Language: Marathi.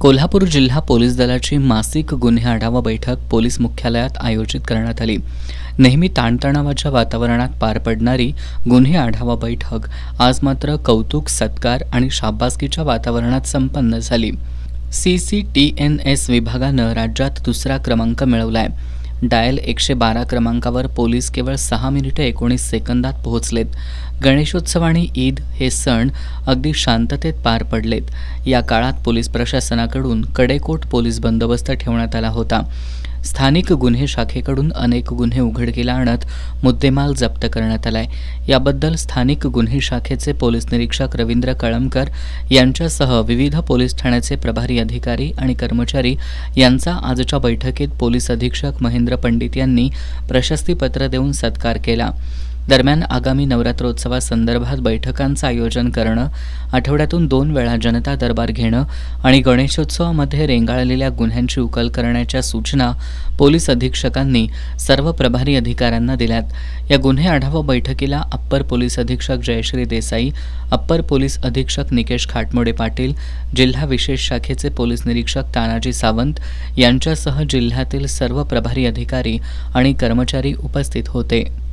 कोल्हापूर जिल्हा पोलीस दलाची मासिक गुन्हे आढावा बैठक पोलीस मुख्यालयात आयोजित करण्यात आली। नेहमी ताणतणावाच्या वातावरणात पार पडणारी गुन्हे आढावा बैठक आज मात्र कौतुक, सत्कार आणि शाबासकीच्या वातावरणात संपन्न झाली। CCTNS विभागानं राज्यात दुसरा क्रमांक मिळवलाय। डायल 112 क्रमांकावर पोलीस केवळ 6 मिनिटे 19 सेकंदात पोहोचलेत। गणेशोत्सव आणि ईद हे सण अगदी शांततेत पार पडलेत। या काळात पोलीस प्रशासनाकडून कडेकोट पोलीस बंदोबस्त ठेवण्यात आला होता। स्थानिक गुन्हे शाखेकडून अनेक गुन्हे उघडकीला आणत मुद्देमाल जप्त करण्यात आलाय। याबद्दल स्थानिक गुन्हे शाखेचे पोलीस निरीक्षक रवींद्र कळमकर यांच्यासह विविध पोलीस ठाण्याचे प्रभारी अधिकारी आणि कर्मचारी यांचा आजच्या बैठकीत पोलीस अधीक्षक महेंद्र पंडित यांनी प्रशस्तीपत्र देऊन सत्कार केला। दरम्यान आगामी नवरात्रोत्सवासंदर्भात बैठकांचं आयोजन करणं, आठवड्यातून 2 वेळा जनता दरबार घेणं आणि गणेशोत्सवामध्ये रेंगाळलेल्या गुन्ह्यांची उकल करण्याच्या सूचना पोलीस अधीक्षकांनी सर्व प्रभारी अधिकाऱ्यांना दिल्यात। या गुन्हे आढावा बैठकीला अप्पर पोलीस अधीक्षक जयश्री देसाई, अप्पर पोलीस अधीक्षक निकेश खाटमोडे पाटील, जिल्हा विशेष शाखेचे पोलीस निरीक्षक तानाजी सावंत यांच्यासह जिल्ह्यातील सर्व प्रभारी अधिकारी आणि कर्मचारी उपस्थित होते।